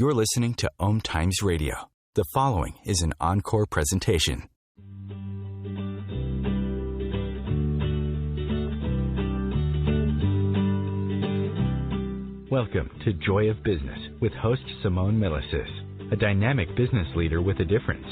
You're listening to OMTimes Radio. The following is an encore presentation. Welcome to Joy of Business with host Simone Milasas, a dynamic business leader with a difference.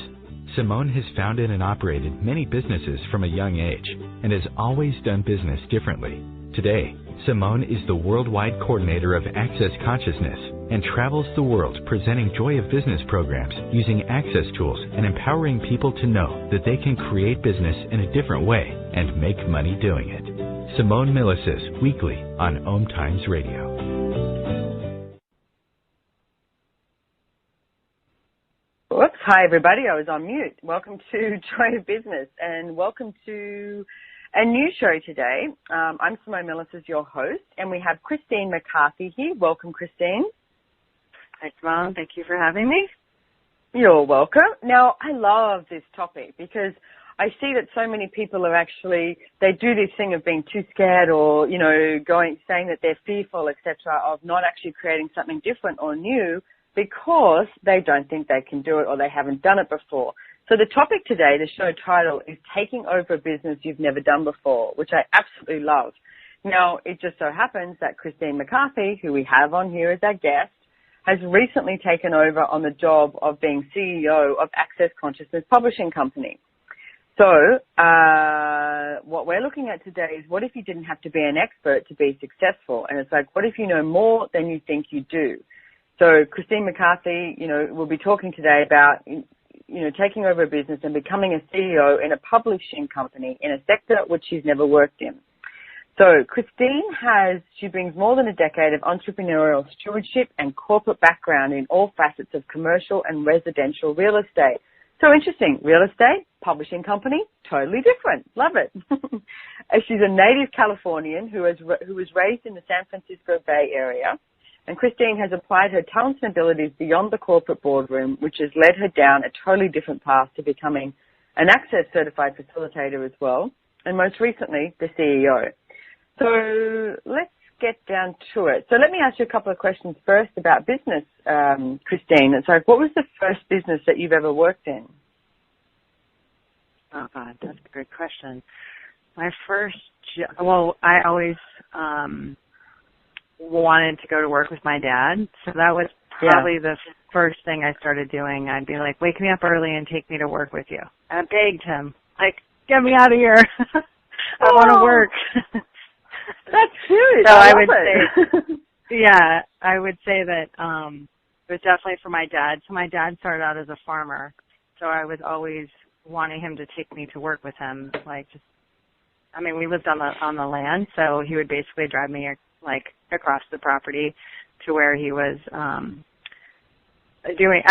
Simone has founded and operated many businesses from a young age and has always done business differently. Today, Simone is the worldwide coordinator of Access Consciousness and travels the world presenting Joy of Business programs using access tools and empowering people to know that they can create business in a different way and make money doing it. Simone Milasas, weekly on OMTimes Radio. Whoops. Hi, everybody. I was on mute. Welcome to Joy of Business and welcome to a new show today. I'm Simone Milasas, your host, and we have Christine McCarthy here. Welcome, Christine. Hi, Simone. Thank you for having me. You're welcome. Now, I love this topic because I see that so many people are actually, they do this thing of being too scared or, saying that they're fearful, etc., of not actually creating something different or new because they don't think they can do it or they haven't done it before. So the topic today, the show title, is Taking Over a Business You've Never Done Before, which I absolutely love. Now, it just so happens that Christine McCarthy, who we have on here as our guest, has recently taken over on the job of being CEO of Access Consciousness Publishing Company. So what we're looking at today is what if you didn't have to be an expert to be successful? And it's like, what if you know more than you think you do? So Christine McCarthy, we'll be talking today about taking over a business and becoming a CEO in a publishing company in a sector which she's never worked in. So Christine she brings more than a decade of entrepreneurial stewardship and corporate background in all facets of commercial and residential real estate. So interesting, real estate, publishing company, totally different. Love it. She's a native Californian who was raised in the San Francisco Bay Area. And Christine has applied her talents and abilities beyond the corporate boardroom, which has led her down a totally different path to becoming an Access Certified Facilitator as well, and most recently, the CEO. So let's get down to it. So let me ask you a couple of questions first about business, Christine. It's like, what was the first business that you've ever worked in? Oh, God, that's a great question. My first I always wanted to go to work with my dad, so that was probably the first thing I started doing. I'd be like, wake me up early and take me to work with you. And I begged him, like, get me out of here. I want to work. That's cute. So I would say that it was definitely for my dad. So my dad started out as a farmer, so I was always wanting him to take me to work with him. We lived on the land, so he would basically drive me across the property to where he was doing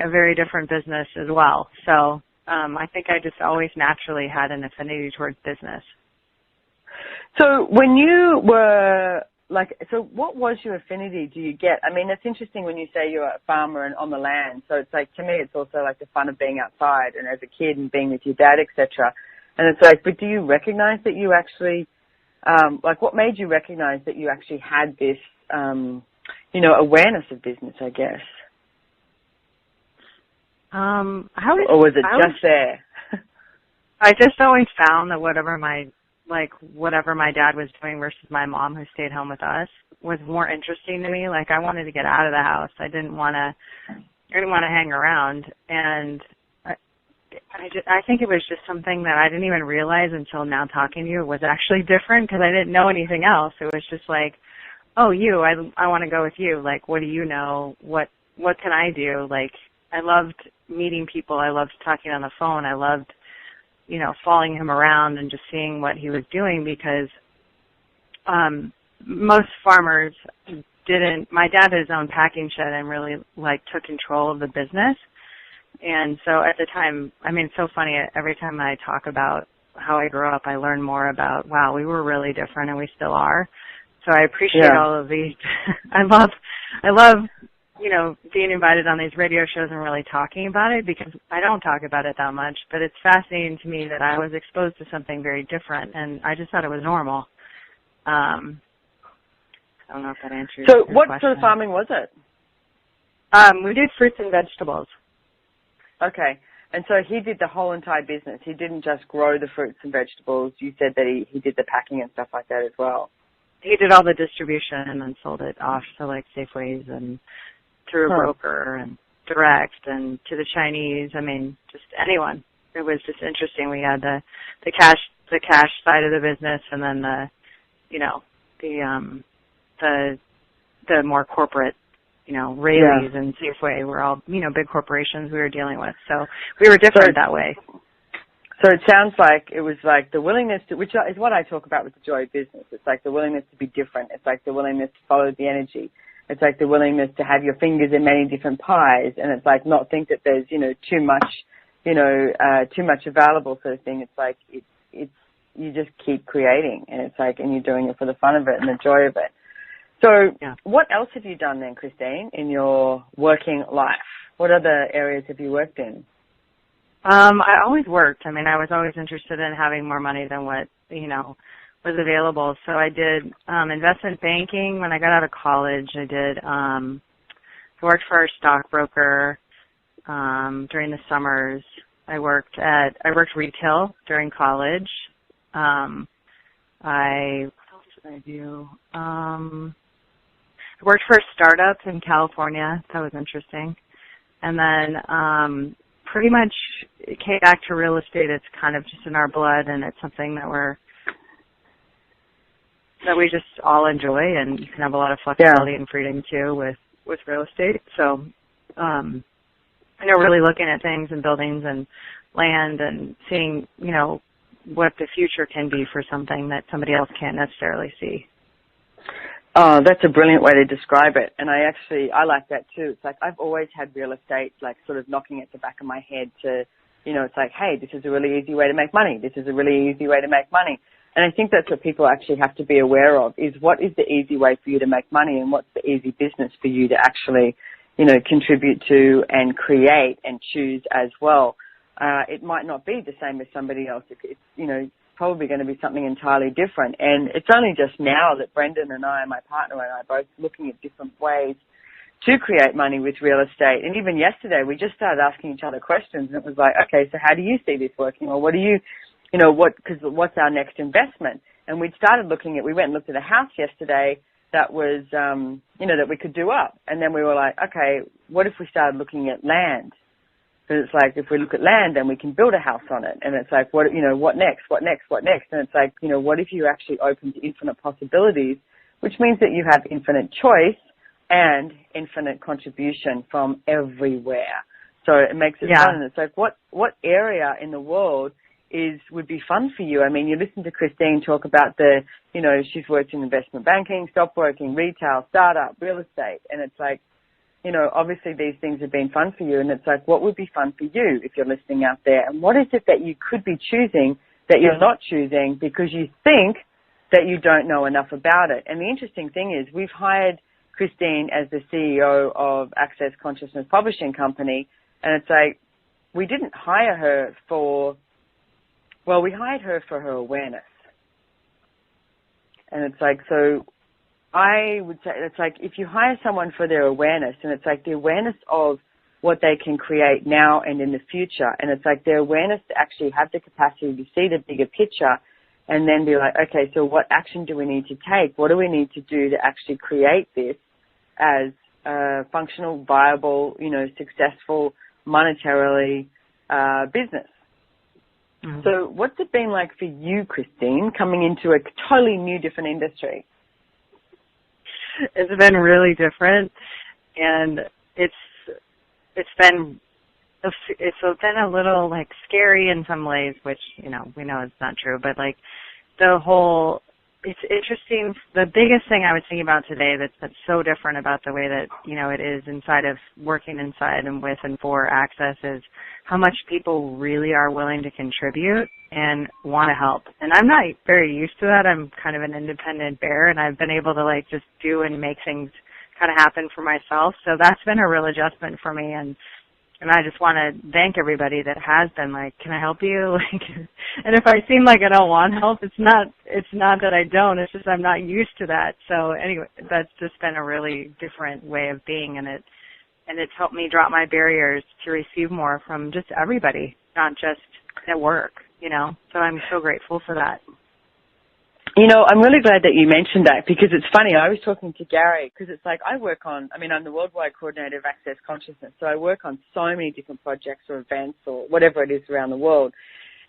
a very different business as well. So I think I just always naturally had an affinity towards business. So when you were what was your affinity do you get? I mean, it's interesting when you say you're a farmer and on the land. So it's like, to me, it's also like the fun of being outside and as a kid and being with your dad, etc. And it's like, but do you recognize that you actually, what made you recognize that you actually had this, awareness of business, I guess? Or was it just there? I just always found that whatever my dad was doing versus my mom, who stayed home with us, was more interesting to me. Like, I wanted to get out of the house. I didn't want to hang around. And I think it was just something that I didn't even realize until now talking to you was actually different, because I didn't know anything else. It was just like, oh, I want to go with you. Like, what do you know? What can I do? Like, I loved meeting people. I loved talking on the phone. I loved, following him around and just seeing what he was doing, because most farmers didn't. My dad had his own packing shed and really took control of the business. And so at the time, it's so funny, every time I talk about how I grew up, I learn more about, wow, we were really different and we still are. So I appreciate all of these. I love, being invited on these radio shows and really talking about it, because I don't talk about it that much, but it's fascinating to me that I was exposed to something very different and I just thought it was normal. I don't know if that answers your question. So what sort of farming was it? We did fruits and vegetables. Okay. And so he did the whole entire business. He didn't just grow the fruits and vegetables. You said that he did the packing and stuff like that as well. He did all the distribution and then sold it off to like Safeways and through a broker and direct and to the Chinese. I mean, just anyone. It was just interesting. We had the cash side of the business, and then the more corporate, Rayleigh's and Safeway were all, big corporations we were dealing with. So we were different that way. So it sounds like it was like the willingness to, which is what I talk about with the joy of business. It's like the willingness to be different. It's like the willingness to follow the energy. It's like the willingness to have your fingers in many different pies. And it's like not think that there's, too much available sort of thing. It's like, you just keep creating, and it's like, and you're doing it for the fun of it and the joy of it. So what else have you done then, Christine, in your working life? What other areas have you worked in? I always worked. I mean, I was always interested in having more money than what, was available. So I did investment banking when I got out of college. I worked for a stockbroker during the summers. I worked retail during college. What else did I do? I worked for a startup in California. That was interesting. And then pretty much it came back to real estate. It's kind of just in our blood, and it's something that we just all enjoy, and you can have a lot of flexibility and freedom too with real estate. So, really looking at things and buildings and land and seeing, what the future can be for something that somebody else can't necessarily see. Oh, that's a brilliant way to describe it. And I like that too. It's like I've always had real estate like sort of knocking at the back of my head to, it's like, hey, this is a really easy way to make money. This is a really easy way to make money. And I think that's what people actually have to be aware of, is what is the easy way for you to make money, and what's the easy business for you to actually, contribute to and create and choose as well. It might not be the same as somebody else. It's, probably going to be something entirely different. And it's only just now that Brendan and I, my partner and I, are both looking at different ways to create money with real estate. And even yesterday, we just started asking each other questions, and it was like, okay, so how do you see this working? Or what do you, what's our next investment? And we went and looked at a house yesterday that was, that we could do up. And then we were like, okay, what if we started looking at land? Because it's like, if we look at land, then we can build a house on it. And it's like, what next? And it's like, what if you actually open to infinite possibilities, which means that you have infinite choice and infinite contribution from everywhere. So it makes it fun. And it's like, what area in the world would be fun for you? I mean, you listen to Christine talk about she's worked in investment banking, stockbroking, retail, startup, real estate. And it's like, obviously these things have been fun for you, and it's like, what would be fun for you if you're listening out there? And what is it that you could be choosing that you're not choosing because you think that you don't know enough about it? And the interesting thing is we've hired Christine as the CEO of Access Consciousness Publishing Company, and it's like, we didn't hire her we hired her for her awareness. And it's like, so I would say it's like if you hire someone for their awareness, and it's like the awareness of what they can create now and in the future, and it's like their awareness to actually have the capacity to see the bigger picture and then be like, okay, so what action do we need to take? What do we need to do to actually create this as a functional, viable, successful, monetarily business? Mm-hmm. So what's it been like for you, Christine, coming into a totally new, different industry? It's been really different, and it's been a little like scary in some ways, which we know it's not true, but like it's interesting. The biggest thing I was thinking about today that's so different about the way that it is inside of working inside and with and for Access is how much people really are willing to contribute and want to help. And I'm not very used to that. I'm kind of an independent bear, and I've been able to like just do and make things kind of happen for myself. So that's been a real adjustment for me, and I just want to thank everybody that has been like, can I help you? Like, and if I seem like I don't want help, it's not that I don't, it's just I'm not used to that. So anyway, that's just been a really different way of being, and and it's helped me drop my barriers to receive more from just everybody, not just at work, you know. So I'm so grateful for that. You know, I'm really glad that you mentioned that, because it's funny. I was talking to Gary, because it's like I'm the Worldwide Coordinator of Access Consciousness, so I work on so many different projects or events or whatever it is around the world.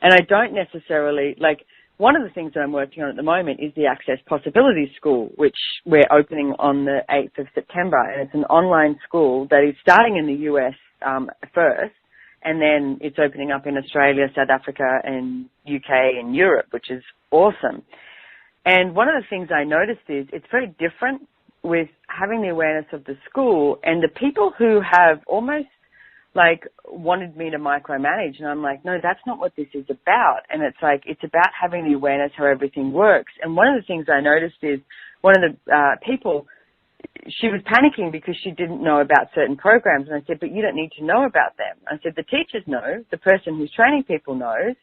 And I don't necessarily, like, one of the things that I'm working on at the moment is the Access Possibilities School, which we're opening on the 8th of September. And it's an online school that is starting in the US first, and then it's opening up in Australia, South Africa, and UK and Europe, which is awesome. And one of the things I noticed is it's very different with having the awareness of the school and the people who have almost like wanted me to micromanage. And I'm like, no, that's not what this is about. And it's like, it's about having the awareness how everything works. And one of the things I noticed is one of the people, she was panicking because she didn't know about certain programs. And I said, but you don't need to know about them. I said, the teachers know, the person who's training people knows.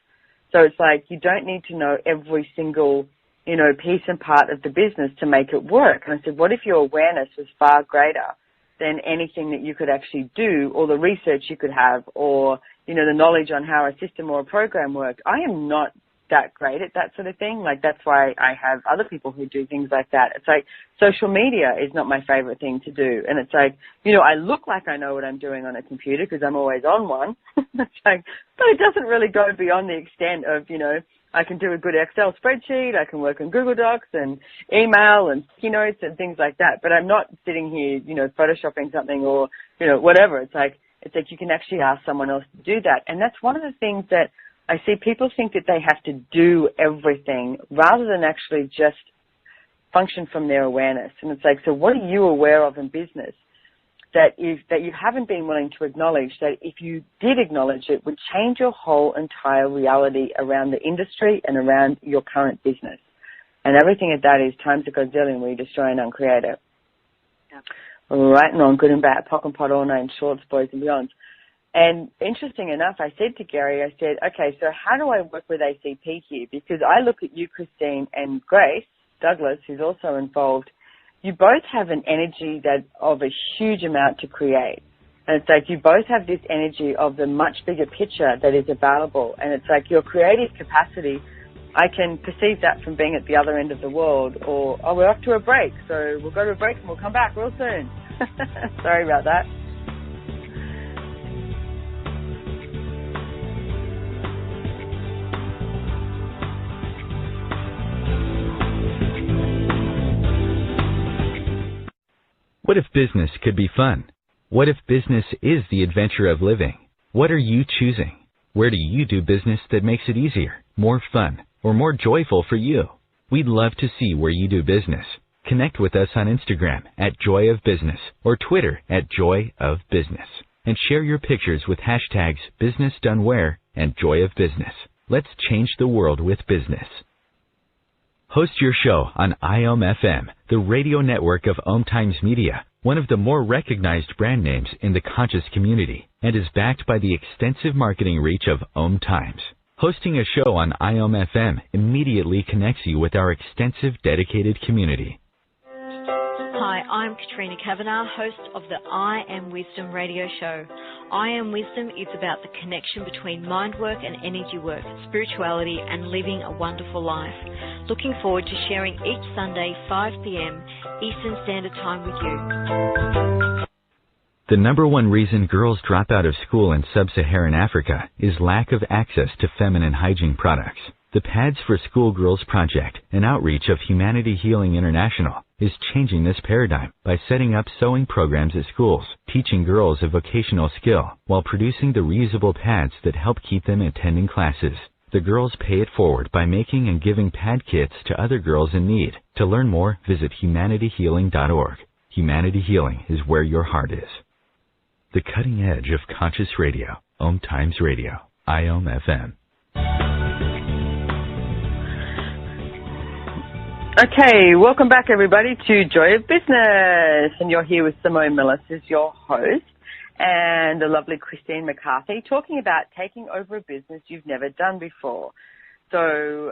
So it's like, you don't need to know every single, you know, piece and part of the business to make it work. And I said, what if your awareness was far greater than anything that you could actually do, or the research you could have, or, you know, the knowledge on how a system or a program works? I am not that great at that sort of thing. Like, that's why I have other people who do things like that. It's like social media is not my favorite thing to do. And it's like, you know, I look like I know what I'm doing on a computer because I'm always on one. It's like, but it doesn't really go beyond the extent of, you know, I can do a good Excel spreadsheet, I can work on Google Docs and email and keynotes and things like that. But I'm not sitting here, you know, photoshopping something or, you know, whatever. It's like you can actually ask someone else to do that. And that's one of the things that I see people think, that they have to do everything rather than actually just function from their awareness. And it's like, so what are you aware of in business that you haven't been willing to acknowledge, that if you did acknowledge it, would change your whole entire reality around the industry and around your current business? And everything at that is times a gazillion where you destroy and uncreate it. Yeah. Right and wrong, good and bad, POC and POD, all nine shorts, boys and beyonds. And interesting enough, I said to Gary, I said, okay, so how do I work with ACP here? Because I look at you, Christine, and Grace Douglas, who's also involved. You both have an energy that of a huge amount to create. And it's like you both have this energy of the much bigger picture that is available. And it's like your creative capacity, I can perceive that from being at the other end of the world. Or, oh, we're off to a break, so we'll go to a break and we'll come back real soon. Sorry about that. What if business could be fun? What if business is the adventure of living? What are you choosing? Where do you do business that makes it easier, more fun, or more joyful for you? We'd love to see where you do business. Connect with us on Instagram at Joy of Business or Twitter at Joy of Business, and share your pictures with hashtags BusinessDoneWhere and Joy of Business. Let's change the world with business. Host your show on IOM FM, the radio network of OMTimes Media, one of the more recognized brand names in the conscious community, and is backed by the extensive marketing reach of OMTimes. Hosting a show on IOM FM immediately connects you with our extensive dedicated community. Hi, I'm Katrina Kavanagh, host of the I Am Wisdom radio show. I Am Wisdom is about the connection between mind work and energy work, spirituality and living a wonderful life. Looking forward to sharing each Sunday 5 p.m. Eastern Standard Time with you. The number one reason girls drop out of school in sub-Saharan Africa is lack of access to feminine hygiene products. The Pads for Schoolgirls Project, an outreach of Humanity Healing International, is changing this paradigm by setting up sewing programs at schools, teaching girls a vocational skill, while producing the reusable pads that help keep them attending classes. The girls pay it forward by making and giving pad kits to other girls in need. To learn more, visit humanityhealing.org. Humanity Healing is where your heart is. The cutting edge of conscious radio, OMTimes Radio, IOM FM. Okay, welcome back everybody to Joy of Business, and you're here with Simone Milasas, your host, and the lovely Christine McCarthy, talking about taking over a business you've never done before. So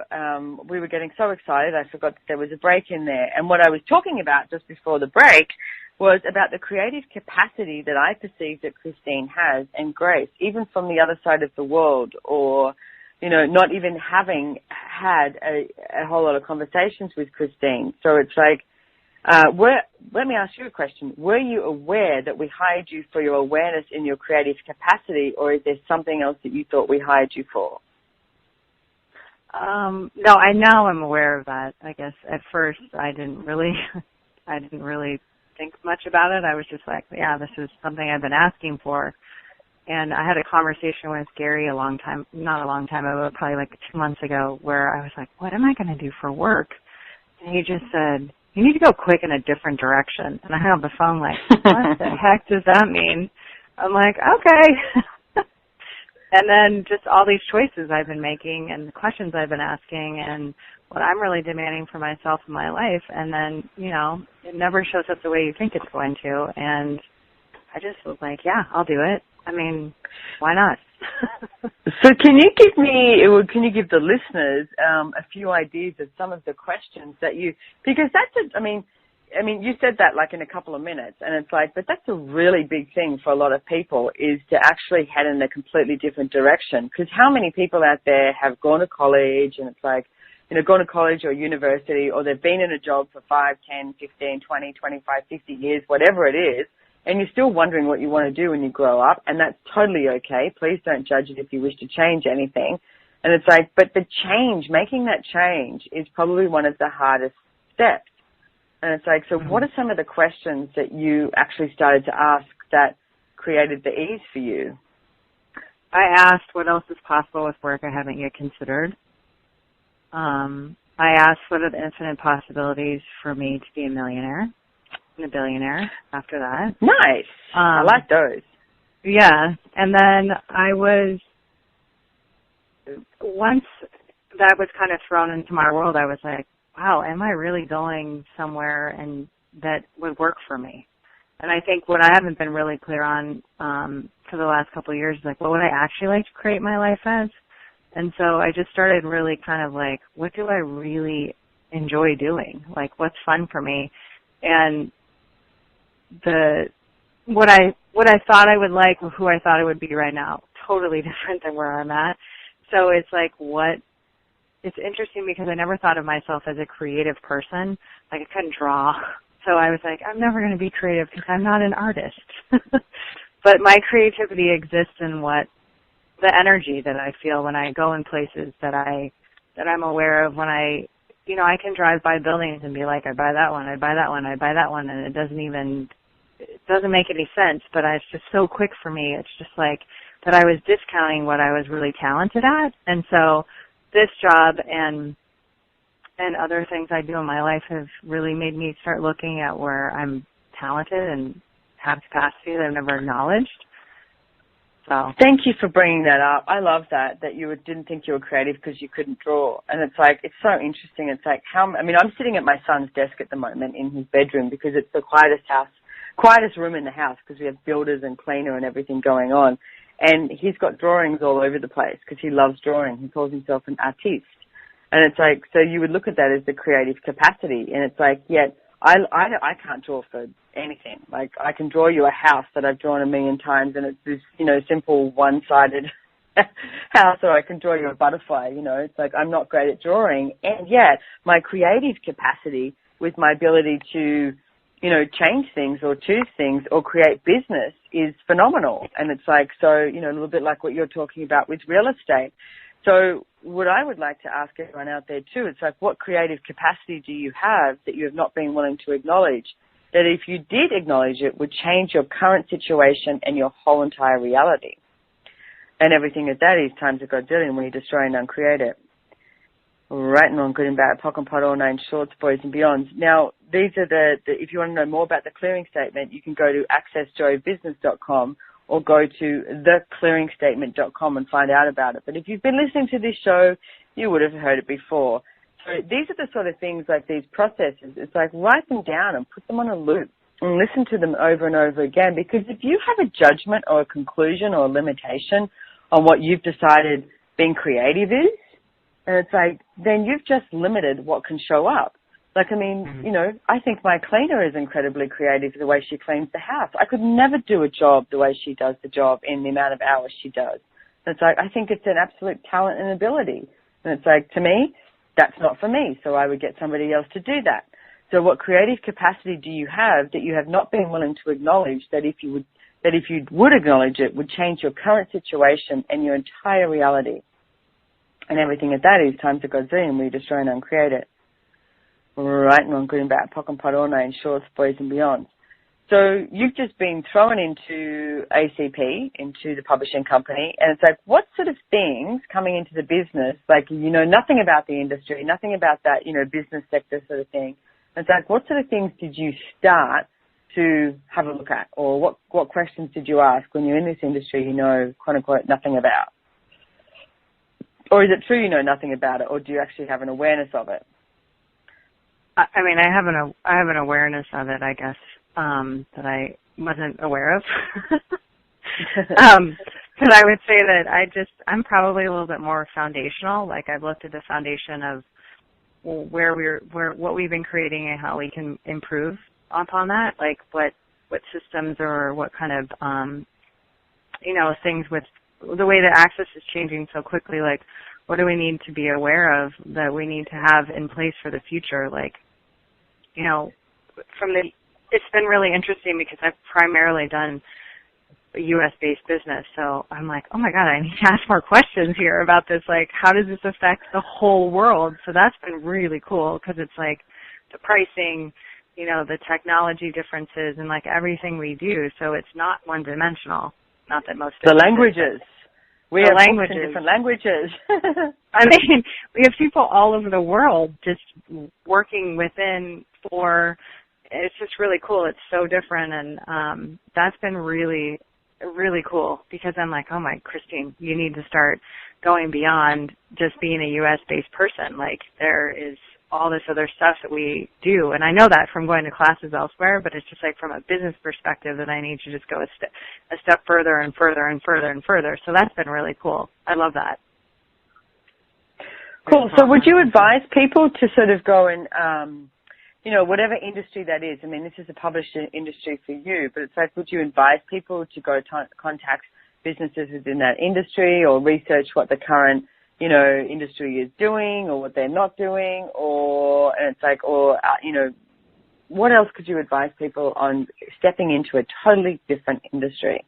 we were getting so excited, I forgot that there was a break in there. And what I was talking about just before the break was about the creative capacity that I perceive that Christine has and Grace, even from the other side of the world, or, you know, not even having had a whole lot of conversations with Christine. So it's like, let me ask you a question. Were you aware that we hired you for your awareness in your creative capacity, or is there something else that you thought we hired you for? No, I now am aware of that. I guess at first I didn't really think much about it. I was just like, yeah, this is something I've been asking for. And I had a conversation with Gary not a long time ago, probably like 2 months ago, where I was like, what am I going to do for work? And he just said, you need to go quick in a different direction. And I hung up the phone like, what the heck does that mean? I'm like, okay. And then just all these choices I've been making and the questions I've been asking and what I'm really demanding for myself in my life. And then, you know, it never shows up the way you think it's going to. And I just was like, yeah, I'll do it. I mean, why not? So can you give the listeners a few ideas of some of the questions that because I mean, you said that like in a couple of minutes, and it's like, but that's a really big thing for a lot of people, is to actually head in a completely different direction. Because how many people out there have gone to college, and it's like, you know, gone to college or university, or they've been in a job for 5, 10, 15, 20, 25, 50 years, whatever it is, and you're still wondering what you want to do when you grow up, and that's totally okay. Please don't judge it if you wish to change anything. And it's like, but making that change is probably one of the hardest steps. And it's like, so what are some of the questions that you actually started to ask that created the ease for you? I asked what else is possible with work I haven't yet considered. I asked what are the infinite possibilities for me to be a millionaire and a billionaire after that. Nice. I like those. Yeah. And then once that was kind of thrown into my world, I was like, wow, am I really going somewhere and that would work for me? And I think what I haven't been really clear on for the last couple of years is like, what would I actually like to create my life as? And so I just started really kind of like, what do I really enjoy doing? Like, what's fun for me? And what I thought I would like, or who I thought I would be right now, totally different than where I'm at. So it's like, it's interesting because I never thought of myself as a creative person. Like, I couldn't draw. So I was like, I'm never going to be creative because I'm not an artist. But my creativity exists in the energy that I feel when I go in places that I'm aware of. When I can drive by buildings and be like, I buy that one, I buy that one, I buy that one, and it doesn't make any sense, but it's just so quick for me. It's just like that I was discounting what I was really talented at. And so this job and other things I do in my life have really made me start looking at where I'm talented and have capacity that I've never acknowledged. So thank you for bringing that up. I love that you didn't think you were creative because you couldn't draw. And it's like, it's so interesting. It's like I'm sitting at my son's desk at the moment in his bedroom because it's the quietest room in the house because we have builders and cleaner and everything going on. And he's got drawings all over the place because he loves drawing. He calls himself an artiste. And it's like, so you would look at that as the creative capacity. And it's like, yet I can't draw for anything. Like, I can draw you a house that I've drawn 1,000,000 times, and it's this, simple one-sided house, or I can draw you a butterfly, It's like, I'm not great at drawing. And yet my creative capacity with my ability to, change things or choose things or create business is phenomenal. And it's like, so, a little bit like what you're talking about with real estate. So what I would like to ask everyone out there too, it's like, what creative capacity do you have that you have not been willing to acknowledge, that if you did acknowledge it would change your current situation and your whole entire reality? And everything of that is times a godzillion when you destroy and uncreate it. Right and wrong, good and bad, POC and POD, all 9 shorts, boys and beyonds. Now, these are if you want to know more about the clearing statement, you can go to accessjoybusiness.com or go to theclearingstatement.com and find out about it. But if you've been listening to this show, you would have heard it before. So these are the sort of things, like these processes. It's like, write them down and put them on a loop and listen to them over and over again. Because if you have a judgment or a conclusion or a limitation on what you've decided being creative is, and it's like, then you've just limited what can show up. Like, I mean, you know, I think my cleaner is incredibly creative the way she cleans the house. I could never do a job the way she does the job in the amount of hours she does. And it's like, I think it's an absolute talent and ability. And it's like, to me, that's not for me, so I would get somebody else to do that. So what creative capacity do you have that you have not been willing to acknowledge that if you would acknowledge it, would change your current situation and your entire reality? And everything at that is time to Godzilla, we destroy and uncreate it. Right and wrong, good and bad, pock and pot all night, shorts, boys and beyond. So you've just been thrown into ACP, into the publishing company, and it's like, what sort of things coming into the business, like, you know nothing about the industry, nothing about that, you know, business sector sort of thing. And it's like, what sort of things did you start to have a look at, or what questions did you ask when you're in this industry you know, quote unquote, nothing about? Or is it true you know nothing about it, or do you actually have an awareness of it? I mean, I have an awareness of it, I guess, that I wasn't aware of. But I would say that I'm probably a little bit more foundational. Like, I've looked at the foundation of what we've been creating and how we can improve upon that. Like, what systems or what kind of, you know, things with the way that access is changing so quickly. Like, what do we need to be aware of that we need to have in place for the future? Like, you know, it's been really interesting because I've primarily done a U.S.-based business. So I'm like, oh my God, I need to ask more questions here about this. Like, how does this affect the whole world? So that's been really cool because it's like the pricing, you know, the technology differences and like everything we do. So it's not one-dimensional. Not that most of the languages. We have books in different languages. I mean, we have people all over the world just working within it's just really cool. It's so different, and that's been really, really cool because I'm like, oh my, Christine, you need to start going beyond just being a U.S.-based person. Like, there is all this other stuff that we do, and I know that from going to classes elsewhere, but it's just like from a business perspective that I need to just go a step further and further and further and further. So that's been really cool. I love that. Cool. So would you advise people to sort of go and, you know, whatever industry that is? I mean, this is a published industry for you, but it's like, would you advise people to go contact businesses within that industry or research what the current, you know, industry is doing or what they're not doing, and it's like, you know, what else could you advise people on stepping into a totally different industry?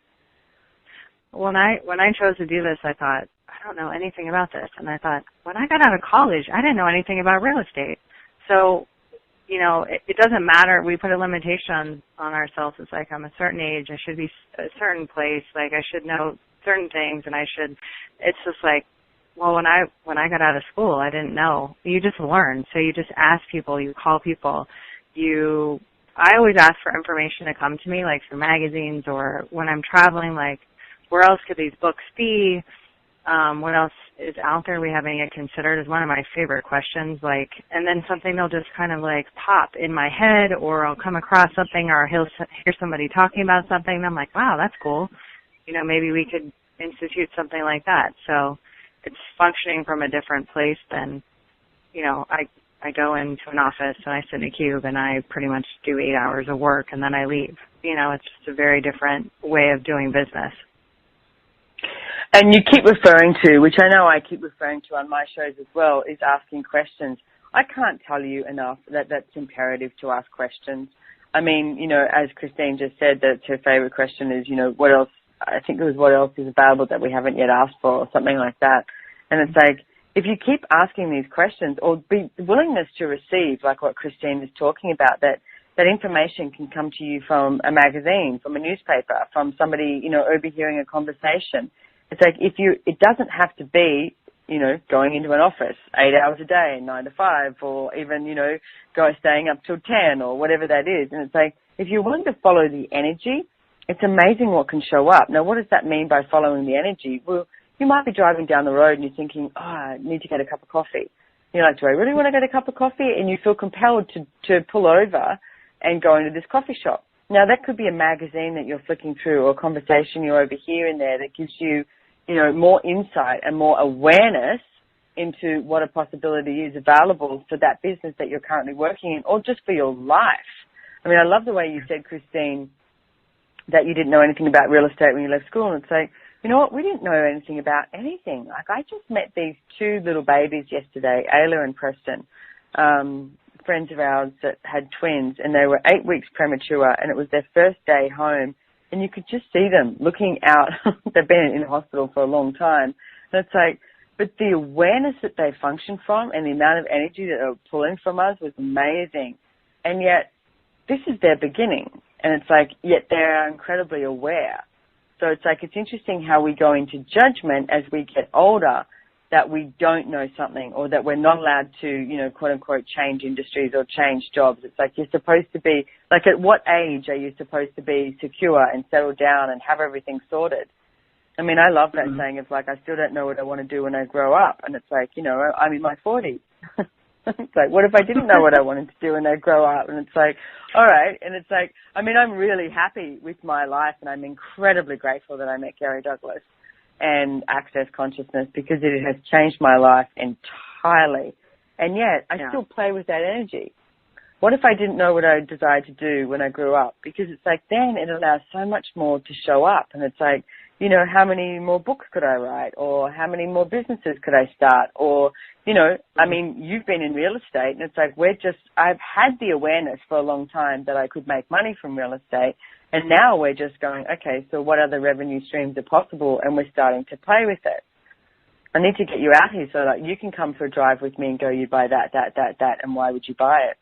When I chose to do this, I thought, I don't know anything about this. And I thought, when I got out of college, I didn't know anything about real estate. So, you know, it doesn't matter. We put a limitation on ourselves. It's like, I'm a certain age. I should be a certain place. Like, I should know certain things, and it's just like, well, when I got out of school, I didn't know. You just learn. So you just ask people, you call people. I always ask for information to come to me, like through magazines or when I'm traveling, like, where else could these books be? What else is out there we haven't yet considered is one of my favorite questions. Like, and then something will just kind of like pop in my head, or I'll come across something, or hear somebody talking about something, and I'm like, wow, that's cool. You know, maybe we could institute something like that. So it's functioning from a different place than, you know, I go into an office and I sit in a cube and I pretty much do 8 hours of work and then I leave. You know, it's just a very different way of doing business. And you keep referring to, which I know I keep referring to on my shows as well, is asking questions. I can't tell you enough that that's imperative to ask questions. I mean, you know, as Christine just said, that her favorite question is, you know, what else, I think it was what else is available that we haven't yet asked for or something like that. And it's like, if you keep asking these questions or be willingness to receive, like what Christine is talking about, that information can come to you from a magazine, from a newspaper, from somebody, you know, overhearing a conversation. It's like, it doesn't have to be, you know, going into an office 8 hours a day, 9 to 5, or even, you know, staying up till 10 or whatever that is. And it's like, if you're willing to follow the energy, it's amazing what can show up. Now, what does that mean by following the energy? Well, you might be driving down the road and you're thinking, oh, I need to get a cup of coffee. You're like, do I really want to get a cup of coffee? And you feel compelled to pull over and go into this coffee shop. Now, that could be a magazine that you're flicking through or a conversation you're overhearing there that gives you, you know, more insight and more awareness into what a possibility is available for that business that you're currently working in, or just for your life. I mean, I love the way you said, Christine, that you didn't know anything about real estate when you left school. And it's like, you know what, we didn't know anything about anything. Like, I just met these two little babies yesterday, Ayla and Preston, friends of ours that had twins, and they were 8 weeks premature, and it was their first day home. And you could just see them looking out. They've been in hospital for a long time. And it's like, but the awareness that they function from and the amount of energy that they were pulling from us was amazing. And yet, this is their beginning. And it's like, yet they're incredibly aware. So it's like, it's interesting how we go into judgment as we get older that we don't know something, or that we're not allowed to, you know, quote unquote, change industries or change jobs. It's like, you're supposed to be, like, at what age are you supposed to be secure and settle down and have everything sorted? I mean, I love that saying of like, I still don't know what I want to do when I grow up. And it's like, you know, I'm in my 40s. It's like, what if I didn't know what I wanted to do when I grow up? And it's like, all right. And it's like, I mean, I'm really happy with my life, and I'm incredibly grateful that I met Gary Douglas and Access Consciousness, because it has changed my life entirely. And yet I still play with that energy. What if I didn't know what I desired to do when I grew up? Because it's like, then it allows so much more to show up. And it's like, you know, how many more books could I write, or how many more businesses could I start? Or, you know, I mean, you've been in real estate, and it's like, I've had the awareness for a long time that I could make money from real estate. And now we're just going, okay, so what other revenue streams are possible? And we're starting to play with it. I need to get you out here so that you can come for a drive with me and go, you buy that, and why would you buy it?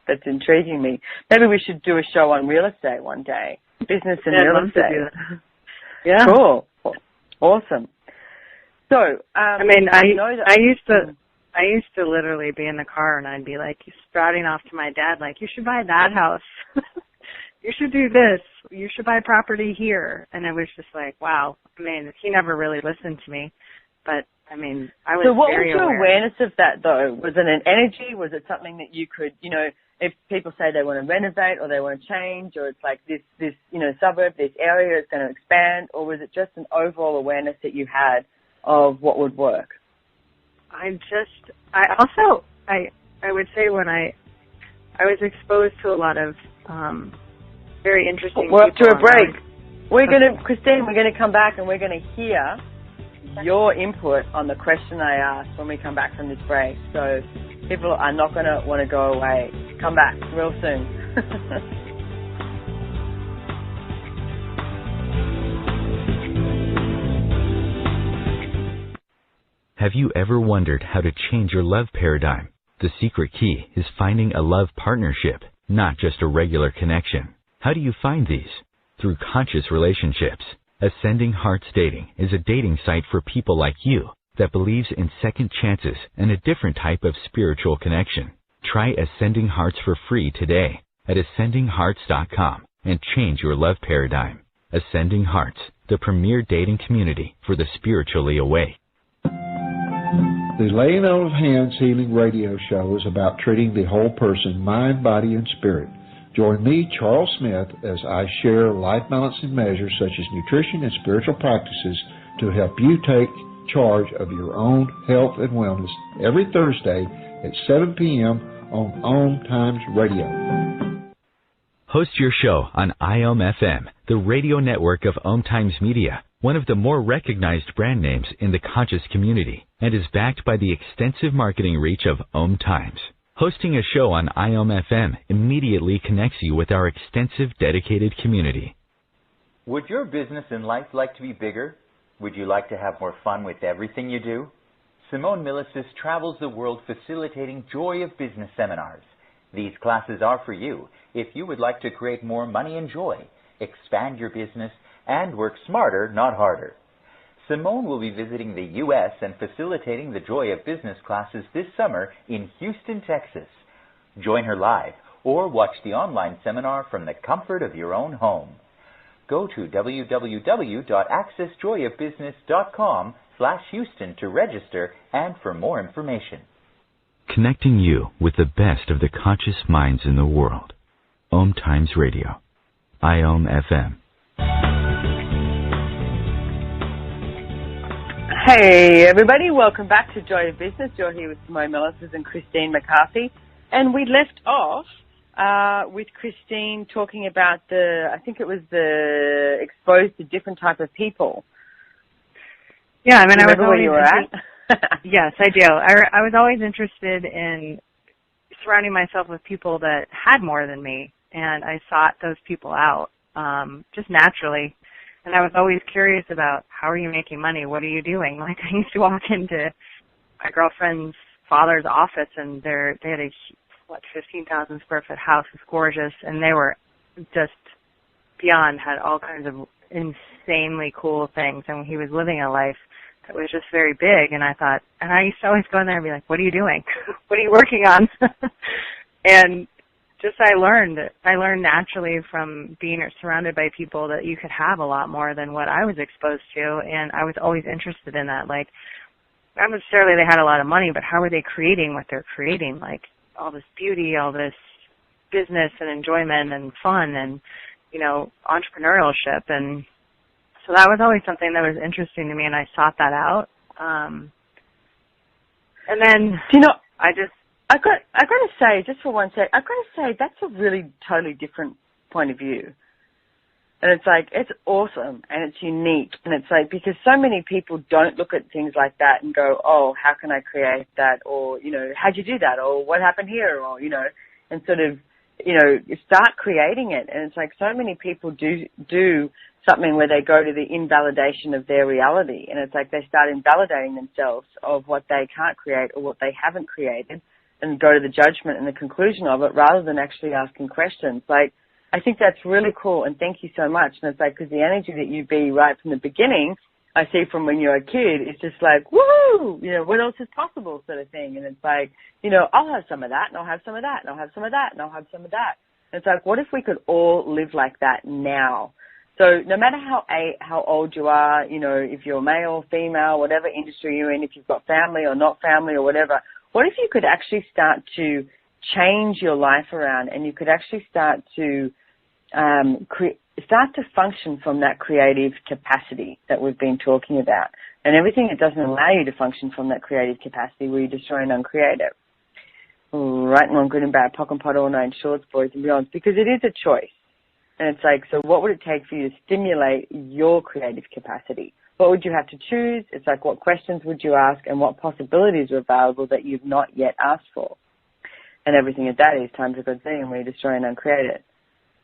That's intriguing me. Maybe we should do a show on real estate one day. Business and real estate. Yeah. Cool. Awesome. So, I mean, I used to literally be in the car, and I'd be like spouting off to my dad, like, you should buy that house. You should do this. You should buy property here. And it was just like, wow. I mean, he never really listened to me. But, I mean, I was very aware. So what was your awareness of that, though? Was it an energy? Was it something that you could, you know, if people say they want to renovate or they want to change, or it's like this, you know, suburb, this area is going to expand, or was it just an overall awareness that you had of what would work? I would say when I was exposed to a lot of very interesting We're up to a people break. Christine, we're going to come back and we're going to hear your input on the question I asked when we come back from this break. So people are not going to want to go away. Come back real soon. Have you ever wondered how to change your love paradigm? The secret key is finding a love partnership, not just a regular connection. How do you find these? Through conscious relationships. Ascending Hearts Dating is a dating site for people like you that believes in second chances and a different type of spiritual connection. Try Ascending Hearts for free today at ascendinghearts.com and change your love paradigm. Ascending Hearts, the premier dating community for the spiritually awake. The Laying On of Hands Healing Radio Show is about treating the whole person, mind, body, and spirit. Join me, Charles Smith, as I share life-balancing measures such as nutrition and spiritual practices to help you take charge of your own health and wellness every Thursday at 7 p.m. on OMTimes Radio. Host your show on IOM FM, the radio network of OMTimes Media, one of the more recognized brand names in the conscious community, and is backed by the extensive marketing reach of OMTimes. Hosting a show on IOM FM immediately connects you with our extensive dedicated community. Would your business and life like to be bigger? Would you like to have more fun with everything you do? Simone Milasas travels the world facilitating Joy of Business seminars. These classes are for you if you would like to create more money and joy, expand your business, and work smarter, not harder. Simone will be visiting the U.S. and facilitating the Joy of Business classes this summer in Houston, Texas. Join her live or watch the online seminar from the comfort of your own home. Go to www.accessjoyofbusiness.com/Houston to register and for more information. Connecting you with the best of the conscious minds in the world. OMTimes Radio. IOM FM. Hey everybody, welcome back to Joy of Business. You're here with Simone Milasas and Christine McCarthy. And we left off with Christine talking about I think it was the exposed to different type of people. Yeah, I mean, I was where you were at? Yes, I do. I was always interested in surrounding myself with people that had more than me, and I sought those people out just naturally. And I was always curious about, how are you making money? What are you doing? Like, I used to walk into my girlfriend's father's office, and they had a 15,000 square foot house. It was gorgeous, and they were just beyond, had all kinds of insanely cool things. And he was living a life that was just very big. And I thought, and I used to always go in there and be like, what are you doing? What are you working on? And just I learned naturally from being surrounded by people that you could have a lot more than what I was exposed to, and I was always interested in that. Like, not necessarily they had a lot of money, but how were they creating what they're creating? Like, all this beauty, all this business and enjoyment and fun and, you know, entrepreneurship. And so that was always something that was interesting to me, and I sought that out. And then, do you know, I got to say, just for one sec, I've got to say that's a really totally different point of view. And it's like, it's awesome and it's unique. And it's like, because so many people don't look at things like that and go, oh, how can I create that? Or, you know, how'd you do that? Or what happened here? Or, you know, and sort of, you know, start creating it. And it's like so many people do something where they go to the invalidation of their reality. And it's like they start invalidating themselves of what they can't create or what they haven't created, and go to the judgment and the conclusion of it rather than actually asking questions. Like, I think that's really cool, and thank you so much. And it's like, because the energy that you be right from the beginning, I see from when you're a kid, it's just like, woo, you know, what else is possible sort of thing. And it's like, you know, I'll have some of that, and I'll have some of that, and I'll have some of that, and I'll have some of that. And it's like, what if we could all live like that now? So no matter how old you are, you know, if you're male, female, whatever industry you're in, if you've got family or not family or whatever, what if you could actually start to change your life around, and you could actually start to function from that creative capacity that we've been talking about, and everything that doesn't allow you to function from that creative capacity, where you destroy and uncreate it. Right and wrong, good and bad, pock and pot, all nine shorts, boys and beyonds, because it is a choice. And it's like, so what would it take for you to stimulate your creative capacity? What would you have to choose? It's like, what questions would you ask, and what possibilities are available that you've not yet asked for? And everything at that is times a good thing, and we destroy and uncreate it.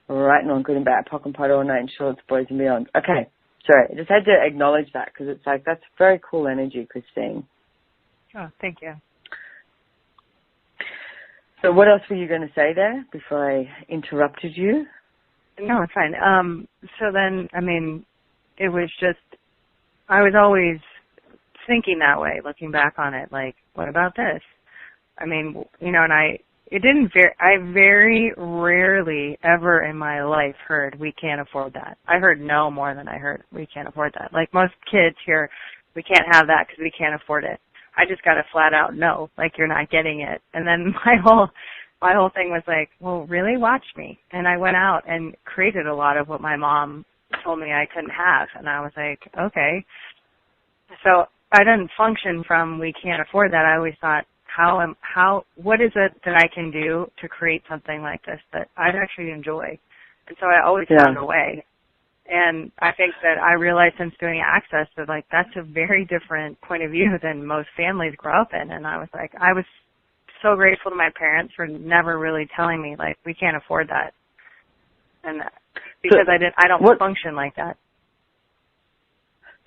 Right and wrong, good and bad, pock and pot, all nine shorts, boys and beyond. Okay, sorry, I just had to acknowledge that, because it's like, that's very cool energy, Christine. Oh, thank you. So what else were you going to say there before I interrupted you? No, it's fine. So then, I mean, it was just, I was always thinking that way, looking back on it, like, what about this? I mean, you know, and I very rarely ever in my life heard, we can't afford that. I heard no more than I heard, we can't afford that. Like most kids hear, we can't have that because we can't afford it. I just got a flat out no, like, you're not getting it. And then my whole thing was like, well, really, watch me. And I went out and created a lot of what my mom told me I couldn't have. And I was like, okay. So I didn't function from, we can't afford that. I always thought, what is it that I can do to create something like this that I'd actually enjoy? And so I always found a way. And I think that I realized since doing Access that, like, that's a very different point of view than most families grow up in. And I was like, I was so grateful to my parents for never really telling me, like, we can't afford that. And because I don't function like that.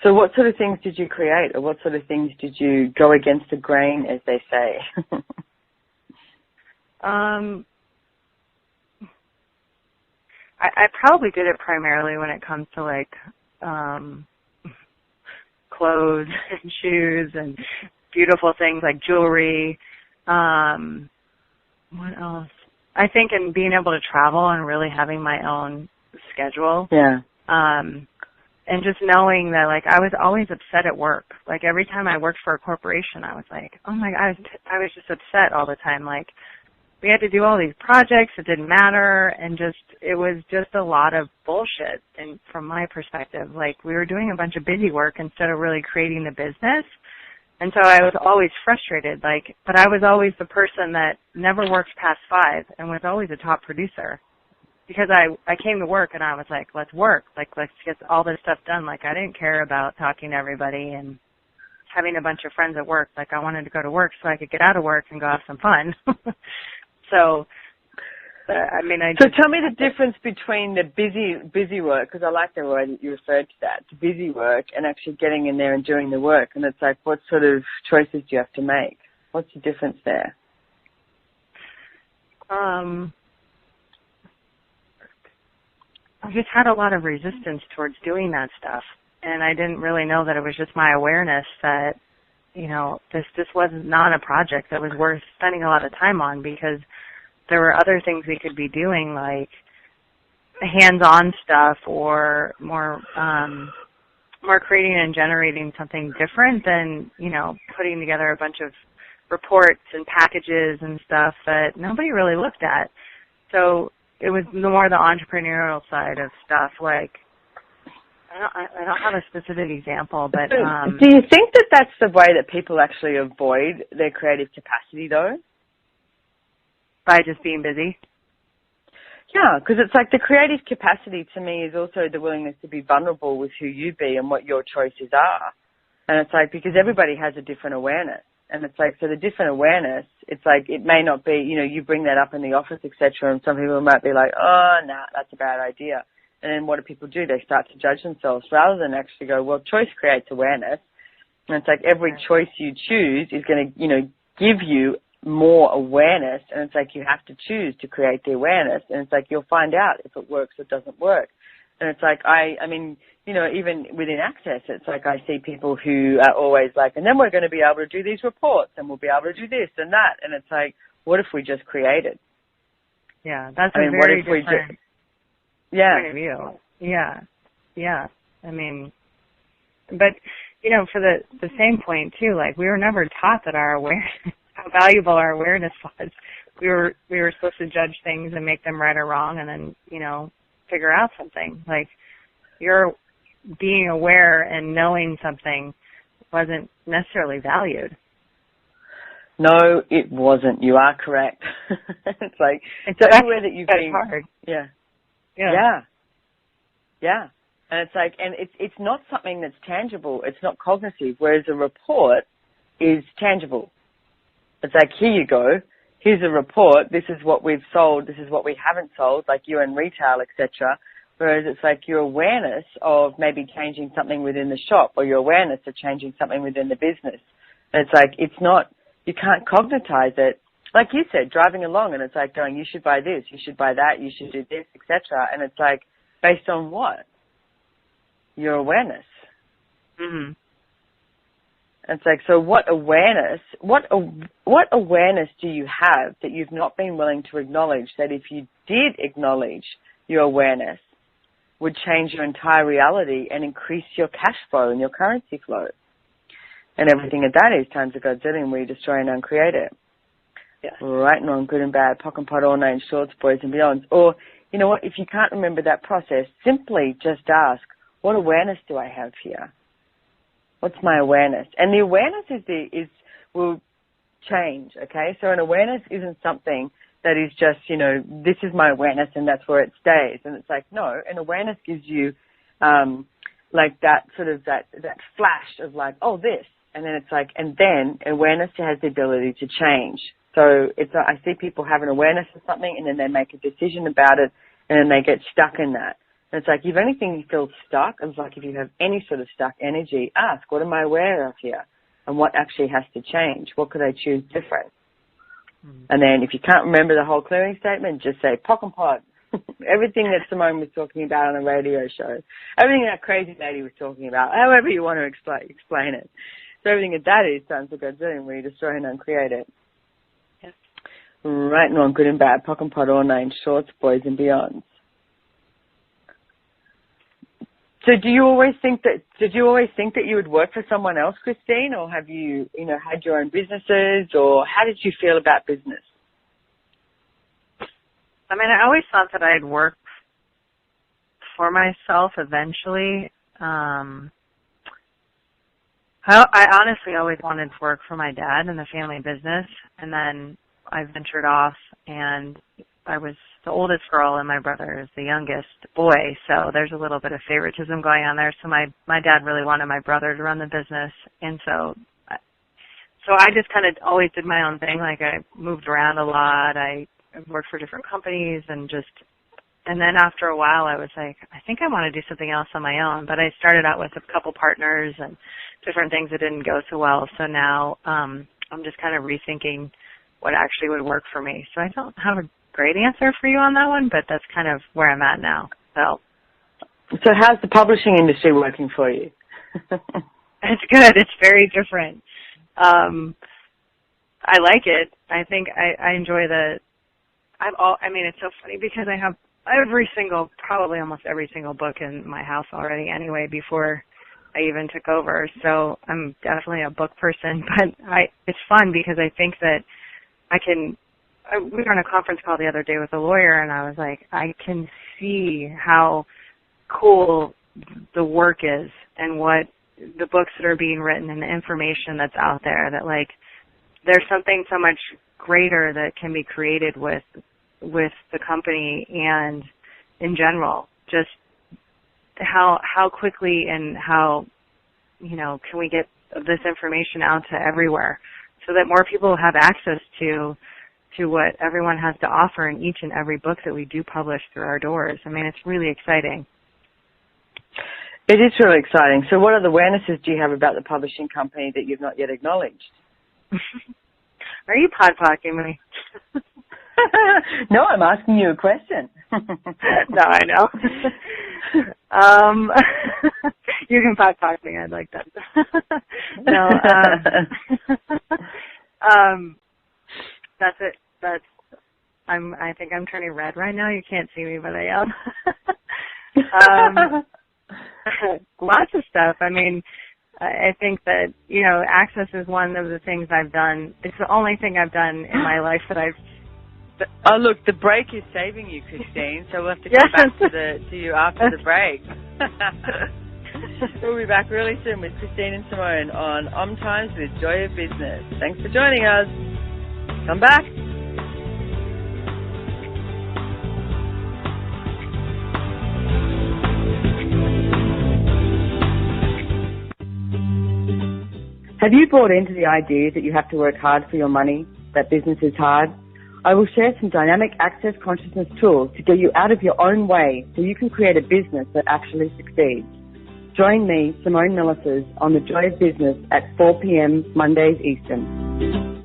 So what sort of things did you create, or what sort of things did you go against the grain, as they say? I probably did it primarily when it comes to, like, clothes and shoes and beautiful things like jewelry. What else? I think in being able to travel and really having my own schedule. Yeah. And just knowing that, like, I was always upset at work. Like, every time I worked for a corporation, I was like, oh my God, I was just upset all the time. Like, we had to do all these projects. It didn't matter, and it was just a lot of bullshit. And from my perspective, like, we were doing a bunch of busy work instead of really creating the business. And so I was always frustrated, like, but I was always the person that never worked past 5 and was always a top producer. Because I came to work and I was like, let's work, like, let's get all this stuff done. Like, I didn't care about talking to everybody and having a bunch of friends at work. Like, I wanted to go to work so I could get out of work and go have some fun. So, I mean, So tell me the difference between the busy work, because I like the way that you referred to that, to busy work and actually getting in there and doing the work. And it's like, what sort of choices do you have to make? What's the difference there? I just had a lot of resistance towards doing that stuff. And I didn't really know that it was just my awareness that, you know, this was not a project that was worth spending a lot of time on, because there were other things we could be doing, like hands-on stuff or more creating and generating something different than, you know, putting together a bunch of reports and packages and stuff that nobody really looked at. So it was more the entrepreneurial side of stuff. Like, I don't have a specific example, but do you think that that's the way that people actually avoid their creative capacity, though? By just being busy? Yeah, because it's like the creative capacity to me is also the willingness to be vulnerable with who you be and what your choices are. And it's like, because everybody has a different awareness. And it's like, so the different awareness, it's like, it may not be, you know, you bring that up in the office, etc., and some people might be like, oh, no, that's a bad idea. And then what do? They start to judge themselves rather than actually go, well, choice creates awareness. And it's like every choice you choose is going to, you know, give you more awareness. And it's like you have to choose to create the awareness. And it's like you'll find out if it works or doesn't work. And it's like, I mean, you know, even within Access, it's like I see people who are always like, and then we're going to be able to do these reports and we'll be able to do this and that. And it's like, what if we just created? Yeah, that's a very different point of view. Yeah, yeah. I mean, but, you know, for the same point, too, like, we were never taught that our awareness, how valuable our awareness was. We were supposed to judge things and make them right or wrong and then, you know, figure out something. Like, your being aware and knowing something wasn't necessarily valued. No, it wasn't. You are correct. It's like, it's so everywhere that you've been. Hard. Yeah. Yeah. Yeah. Yeah. And it's like, and it's not something that's tangible. It's not cognitive, whereas a report is tangible. It's like, here you go. Here's a report. This is what we've sold. This is what we haven't sold, like you're in retail, etc. Whereas it's like your awareness of maybe changing something within the shop or your awareness of changing something within the business. And it's like, it's not, you can't cognitize it. Like you said, driving along and it's like going, you should buy this, you should buy that, you should do this, etc. And it's like, based on what? Your awareness. Mm-hmm. And it's like, so what awareness do you have that you've not been willing to acknowledge, that if you did acknowledge your awareness, would change your entire reality and increase your cash flow and your currency flow? And everything of that is times of God's dealing where you destroy and uncreate it. Yeah. Right and wrong, good and bad, pock and pot, all names, shorts, boys and beyonds. Or, you know what, if you can't remember that process, simply just ask, what awareness do I have here? What's my awareness? And the awareness will change, okay? So an awareness isn't something that is just, you know, this is my awareness and that's where it stays. And it's like, no, an awareness gives you like that sort of that flash of like, oh, this. And then it's like, and then awareness has the ability to change. So I see people have an awareness of something and then they make a decision about it and then they get stuck in that. And it's like, if anything you feel stuck, it's like if you have any sort of stuck energy, ask, what am I aware of here? And what actually has to change? What could I choose different? Mm-hmm. And then if you can't remember the whole clearing statement, just say pock and pot. Everything that Simone was talking about on a radio show, everything that crazy lady was talking about, however you want to explain it. So everything that is times of God's doing where you destroy and uncreate it. Yes. Right and wrong, good and bad, pock and pot, all names, shorts, boys and beyonds. So did you always think that you would work for someone else, Christine, or have you, had your own businesses, or how did you feel about business? I mean, I always thought that I'd work for myself eventually. I honestly always wanted to work for my dad in the family business, and then I ventured off, and I was the oldest girl, and my brother is the youngest boy, so there's a little bit of favoritism going on there. So my dad really wanted my brother to run the business, and so I just kind of always did my own thing. Like, I moved around a lot. I worked for different companies, and then after a while I was like, I think I want to do something else on my own. But I started out with a couple partners and different things that didn't go so well. So now I'm just kind of rethinking what actually would work for me. So I don't have a great answer for you on that one, but that's kind of where I'm at now. So how's the publishing industry working for you? It's good. It's very different. I like it. I think I enjoy I mean, it's so funny because I have probably almost every single book in my house already anyway before I even took over. So I'm definitely a book person, but it's fun because I think that we were on a conference call the other day with a lawyer, and I was like, I can see how cool the work is and what the books that are being written and the information that's out there, that like there's something so much greater that can be created with the company and in general, just how quickly and how, can we get this information out to everywhere so that more people have access to what everyone has to offer in each and every book that we do publish through our doors. I mean, it's really exciting. It is really exciting. So what other awarenesses do you have about the publishing company that you've not yet acknowledged? Are you pod-pocking me? No, I'm asking you a question. No, I know. You can pod-poc me. I'd like that. No. That's it. I think I'm turning red right now. You can't see me, but I am. Lots of stuff. I mean, I think that, access is one of the things I've done. It's the only thing I've done in my life that I've... Oh, look, the break is saving you, Christine, so we'll have to come back to you after the break. We'll be back really soon with Christine and Simone on OMTimes with Joy of Business. Thanks for joining us. Come back. Have you bought into the idea that you have to work hard for your money, that business is hard? I will share some dynamic access consciousness tools to get you out of your own way so you can create a business that actually succeeds. Join me, Simone Milasas, on The Joy of Business at 4 p.m. Mondays Eastern.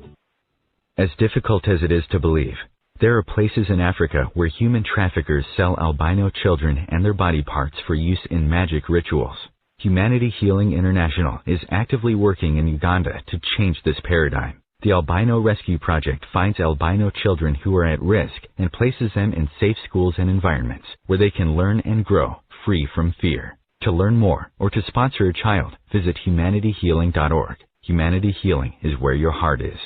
As difficult as it is to believe, there are places in Africa where human traffickers sell albino children and their body parts for use in magic rituals. Humanity Healing International is actively working in Uganda to change this paradigm. The Albino Rescue Project finds albino children who are at risk and places them in safe schools and environments where they can learn and grow free from fear. To learn more or to sponsor a child, visit humanityhealing.org. Humanity Healing is where your heart is.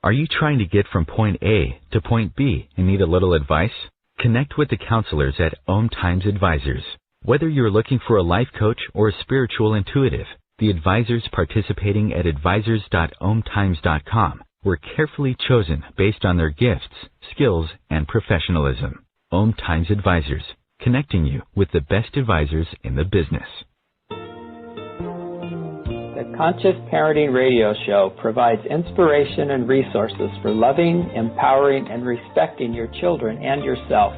Are you trying to get from point A to point B and need a little advice? Connect with the counselors at OMTimes Advisors. Whether you're looking for a life coach or a spiritual intuitive, the advisors participating at advisors.omtimes.com were carefully chosen based on their gifts, skills, and professionalism. OMTimes Advisors, connecting you with the best advisors in the business. The Conscious Parenting Radio Show provides inspiration and resources for loving, empowering, and respecting your children and yourself.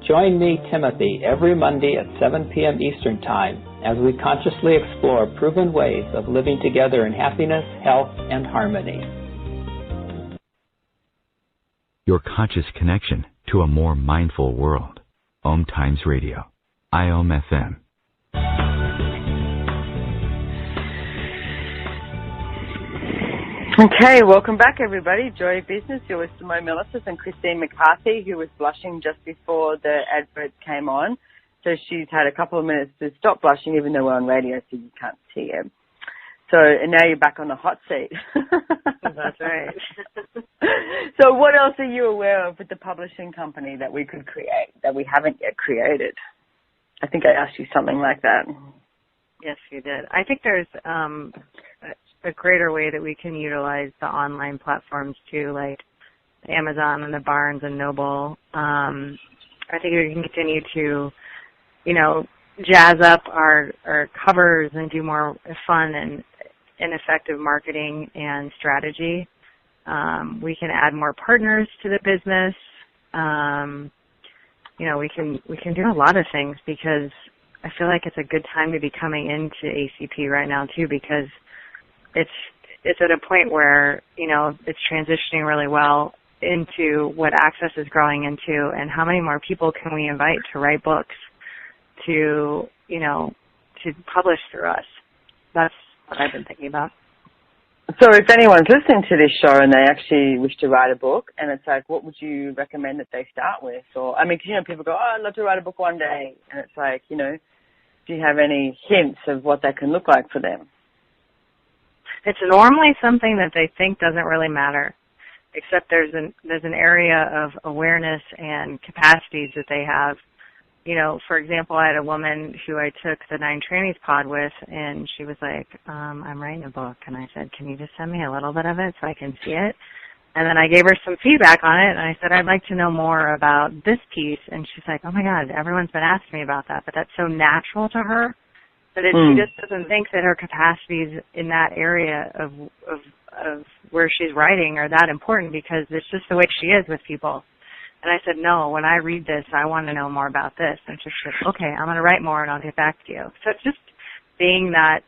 Join me, Timothy, every Monday at 7 p.m. Eastern Time as we consciously explore proven ways of living together in happiness, health, and harmony. Your conscious connection to a more mindful world. OMTimes Radio. IOM FM. Okay, welcome back, everybody. Joy of Business. You're with Simone Milasas and Christine McCarthy, who was blushing just before the advert came on. So she's had a couple of minutes to stop blushing, even though we're on radio, so you can't see her. So, and now you're back on the hot seat. That's right. So what else are you aware of with the publishing company that we could create, that we haven't yet created? I think I asked you something like that. Yes, you did. I think there's a greater way that we can utilize the online platforms too, like Amazon and the Barnes and Noble. I think we can continue to, jazz up our covers and do more fun and effective marketing and strategy. We can add more partners to the business. We can do a lot of things, because I feel like it's a good time to be coming into ACP right now too, because it's at a point where, it's transitioning really well into what Access is growing into, and how many more people can we invite to write books, to publish through us. That's what I've been thinking about. So if anyone's listening to this show and they actually wish to write a book, and it's like, what would you recommend that they start with? Or, because, people go, oh, I'd love to write a book one day. And it's like, do you have any hints of what that can look like for them? It's normally something that they think doesn't really matter, except there's an area of awareness and capacities that they have. For example, I had a woman who I took the 9 Trannies pod with, and she was like, I'm writing a book. And I said, can you just send me a little bit of it so I can see it? And then I gave her some feedback on it, and I said, I'd like to know more about this piece. And she's like, oh, my God, everyone's been asking me about that. But that's so natural to her that she just doesn't think that her capacities in that area of where she's writing are that important, because it's just the way she is with people. And I said, no, when I read this, I want to know more about this. And she said, okay, I'm going to write more and I'll get back to you. So it's just being that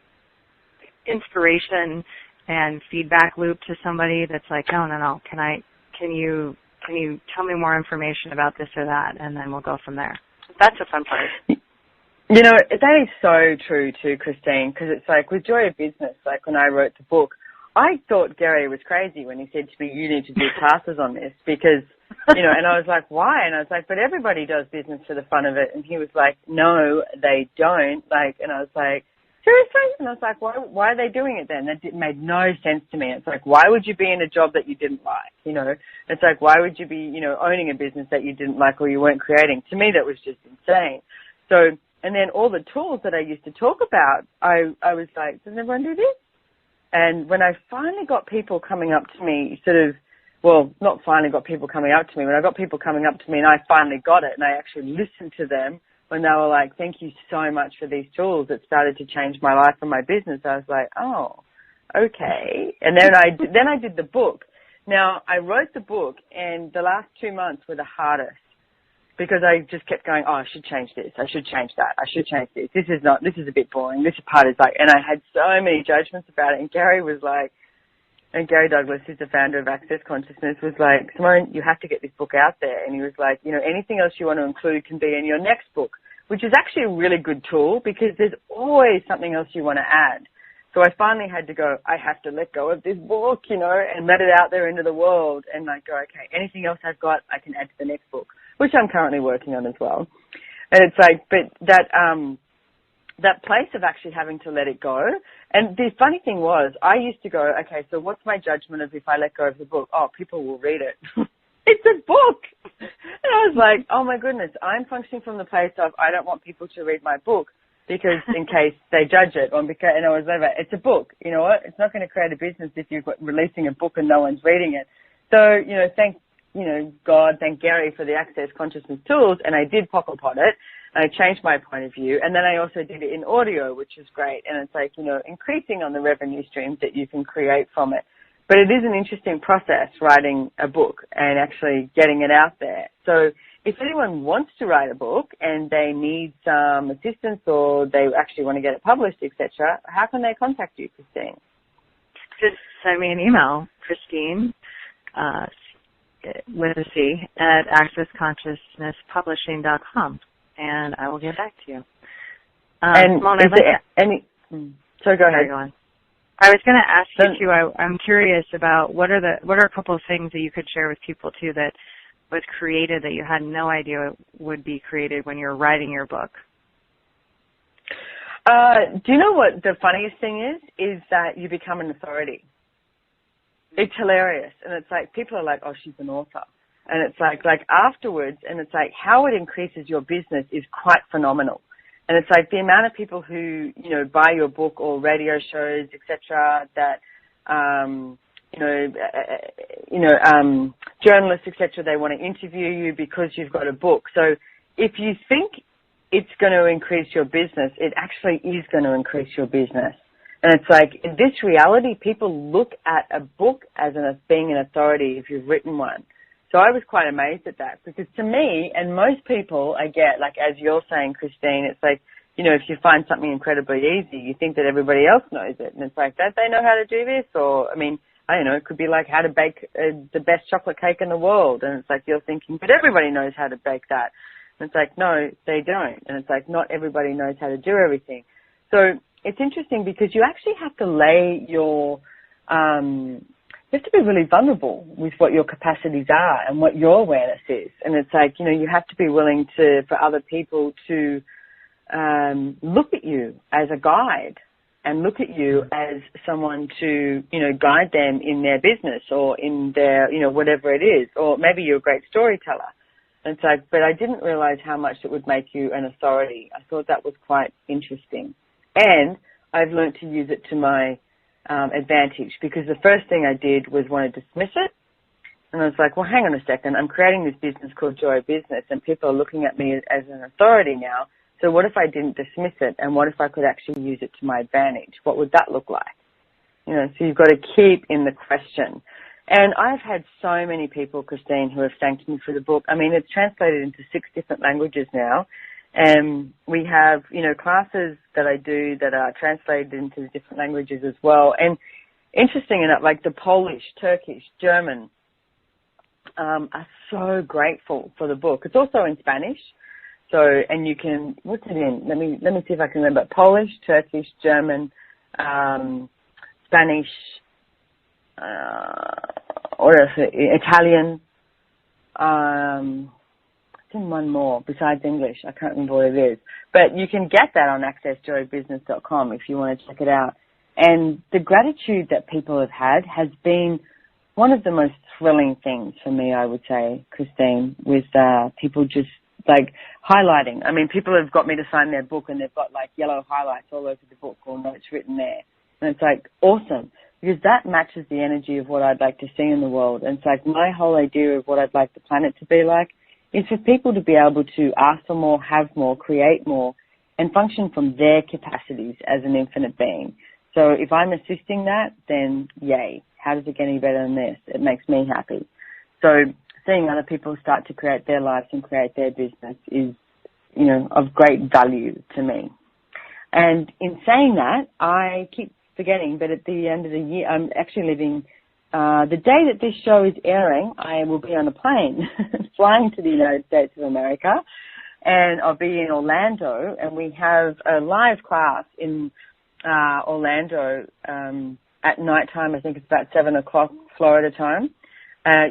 inspiration and feedback loop to somebody that's like, no, can you tell me more information about this or that? And then we'll go from there. That's a fun part. That is so true too, Christine, because it's like with Joy of Business, like when I wrote the book, I thought Gary was crazy when he said to me, you need to do classes on this, because, and I was like, why? And I was like, but everybody does business for the fun of it. And he was like, no, they don't. And I was like, seriously? And I was like, why are they doing it then? That made no sense to me. It's like, why would you be in a job that you didn't like? It's like, why would you be, owning a business that you didn't like or you weren't creating? To me, that was just insane. So, and then all the tools that I used to talk about, I was like, does everyone do this? And when I finally got people coming up to me, not finally got people coming up to me, when I got people coming up to me and I finally got it and I actually listened to them when they were like, thank you so much for these tools, it started to change my life and my business. I was like, oh, okay. And then I did the book. Now, I wrote the book, and the last 2 months were the hardest, because I just kept going, oh, I should change this, I should change that, I should change this. This is a bit boring. This part is like, and I had so many judgments about it. And Gary was like, and Gary Douglas, who's the founder of Access Consciousness, was like, Simone, you have to get this book out there. And he was like, anything else you want to include can be in your next book, which is actually a really good tool, because there's always something else you want to add. So I finally had to go, I have to let go of this book, and let it out there into the world, and like go, okay, anything else I've got, I can add to the next book, which I'm currently working on as well. And it's like, but that place of actually having to let it go. And the funny thing was, I used to go, okay, so what's my judgment of if I let go of the book? Oh, people will read it. It's a book. And I was like, oh my goodness, I'm functioning from the place of I don't want people to read my book, because in case they judge it, and I was like, it's a book. You know what? It's not going to create a business if you're releasing a book and no one's reading it. So, thank God, thank Gary for the Access Consciousness tools, and I did pocket-pot it, and I changed my point of view, and then I also did it in audio, which is great, and it's like, increasing on the revenue streams that you can create from it. But it is an interesting process, writing a book and actually getting it out there. So if anyone wants to write a book and they need some assistance, or they actually want to get it published, etc., how can they contact you, Christine? Just send me an email, Christine, with a C, at accessconsciousnesspublishing.com, and I will get back to you. And Simone, so go ahead. Go on. I was going to ask you too, I'm curious about what are a couple of things that you could share with people too that was created that you had no idea would be created when you were writing your book? Do you know what the funniest thing is? Is that you become an authority. It's hilarious. And it's like, people are like, oh, she's an author. And it's like afterwards, and it's like how it increases your business is quite phenomenal. And it's like the amount of people who, you know, buy your book or radio shows, etc., that, journalists, etc., they want to interview you because you've got a book. So if you think it's going to increase your business, it actually is going to increase your business. And it's like, in this reality, people look at a book as being an authority if you've written one. So I was quite amazed at that, because to me, and most people I get, like as you're saying, Christine, it's like, you know, if you find something incredibly easy, you think that everybody else knows it. And it's like, don't they know how to do this? Or, I mean, I don't know, it could be like how to bake the best chocolate cake in the world. And it's like, you're thinking, but everybody knows how to bake that. And it's like, no, they don't. And it's like, not everybody knows how to do everything. So it's interesting because you actually have to lay your, you have to be really vulnerable with what your capacities are and what your awareness is. And it's like, you know, you have to be willing for other people to look at you as a guide and look at you as someone to, you know, guide them in their business or in their, you know, whatever it is. Or maybe you're a great storyteller. And it's like, but I didn't realize how much it would make you an authority. I thought that was quite interesting. And I've learned to use it to my advantage, because the first thing I did was want to dismiss it. And I was like, well, hang on a second. I'm creating this business called Joy Business, and people are looking at me as an authority now. So what if I didn't dismiss it? And what if I could actually use it to my advantage? What would that look like? You know, so you've got to keep in the question. And I've had so many people, Christine, who have thanked me for the book. I mean, it's translated into 6 different languages now. And we have, you know, classes that I do that are translated into different languages as well. And interesting enough, like the Polish, Turkish, German are so grateful for the book. It's also in Spanish. So, and you can, what's it in? Let me see if I can remember. Polish, Turkish, German, Spanish, what else? Italian, in one more besides English. I can't remember what it is. But you can get that on accessjoybusiness.com if you want to check it out. And the gratitude that people have had has been one of the most thrilling things for me, I would say, Christine, with people just like highlighting. I mean, people have got me to sign their book and they've got like yellow highlights all over the book or notes written there. And it's like awesome, because that matches the energy of what I'd like to see in the world. And it's like my whole idea of what I'd like the planet to be like is for people to be able to ask for more, have more, create more, and function from their capacities as an infinite being. So if I'm assisting that, then yay. How does it get any better than this? It makes me happy. So seeing other people start to create their lives and create their business is, you know, of great value to me. And in saying that, I keep forgetting, but at the end of the year, I'm actually living, the day that this show is airing, I will be on a plane flying to the United States of America, and I'll be in Orlando, and we have a live class in Orlando at night time. I think it's about 7 o'clock Florida time.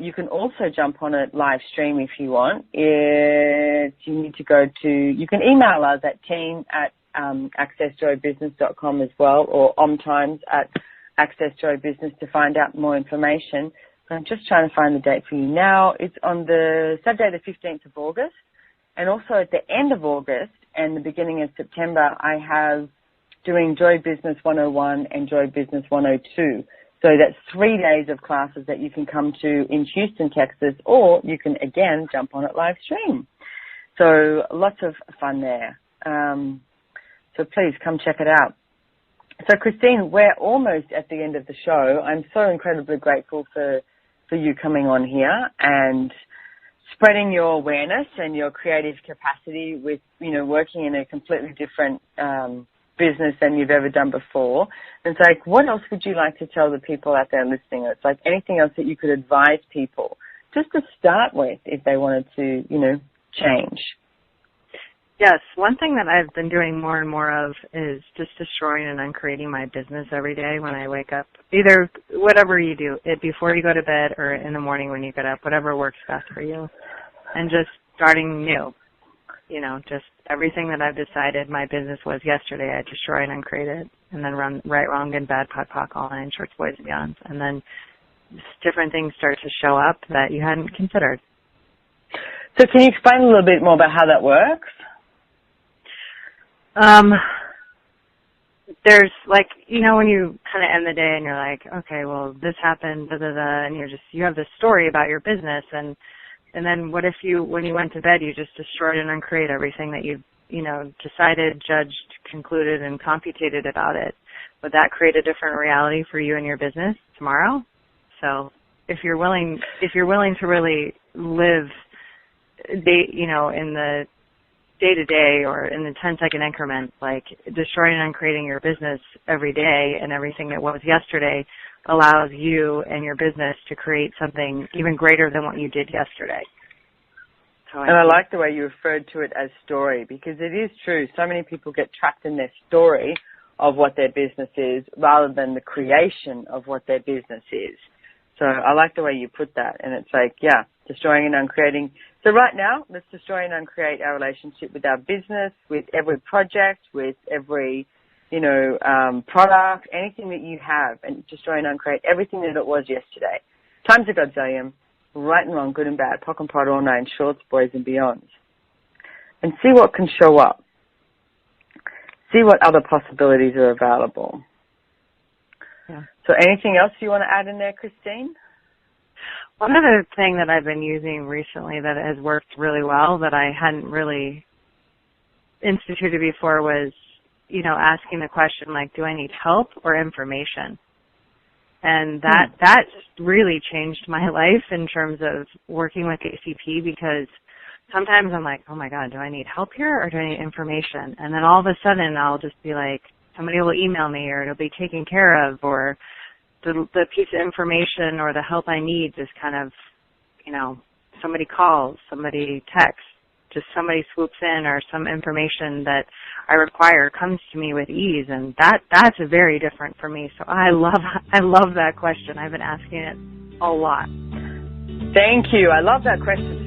You can also jump on a live stream if you want. You need to go to, you can email us at team@accessjoybusiness.com as well, or OMTimes @accessjoybusiness to find out more information. I'm just trying to find the date for you now. It's on the Saturday the 15th of August, and also at the end of August and the beginning of September, I have doing Joy Business 101 and Joy Business 102. So that's 3 days of classes that you can come to in Houston, Texas, or you can, again, jump on it live stream. So lots of fun there. So please come check it out. So, Christine, we're almost at the end of the show. I'm so incredibly grateful for you coming on here and spreading your awareness and your creative capacity with, you know, working in a completely different business than you've ever done before. And it's like, what else would you like to tell the people out there listening? It's like anything else that you could advise people just to start with if they wanted to, you know, change. Yes, one thing that I've been doing more and more of is just destroying and uncreating my business every day when I wake up. Either whatever you do, it before you go to bed or in the morning when you get up, whatever works best for you. And just starting new, you know, just everything that I've decided my business was yesterday, I destroy and uncreate it, and then run right, wrong, good, bad, POD, POC, all nine shorts, boys, and beyonds. And then different things start to show up that you hadn't considered. So can you explain a little bit more about how that works? There's like, you know, when you kind of end the day and you're like, okay, well, this happened, da, da, da, and you have this story about your business, and then what if when you went to bed, you just destroyed and uncreated everything that you decided, judged, concluded, and computated about it? Would that create a different reality for you and your business tomorrow? So if you're willing to really live, in the day-to-day or in the 10-second increments, like destroying and uncreating your business every day and everything that was yesterday allows you and your business to create something even greater than what you did yesterday. So I like the way you referred to it as story, because it is true. So many people get trapped in their story of what their business is rather than the creation of what their business is. So I like the way you put that. And it's like, yeah, destroying and uncreating. So right now, let's destroy and uncreate our relationship with our business, with every project, with every, product, anything that you have, and destroy and uncreate everything that it was yesterday. Times a godzillion, right and wrong, good and bad, POC and POD, all nine shorts, boys and beyonds. And see what can show up. See what other possibilities are available. Yeah. So anything else you want to add in there, Christine? One other thing that I've been using recently that has worked really well that I hadn't really instituted before was, asking the question, like, do I need help or information? And that really changed my life in terms of working with ACP, because sometimes I'm like, oh my God, do I need help here or do I need information? And then all of a sudden I'll just be like, somebody will email me or it'll be taken care of, or the piece of information or the help I need just kind of, somebody calls, somebody texts, just somebody swoops in, or some information that I require comes to me with ease, and that's very different for me. So I love that question. I've been asking it a lot. Thank you. I love that question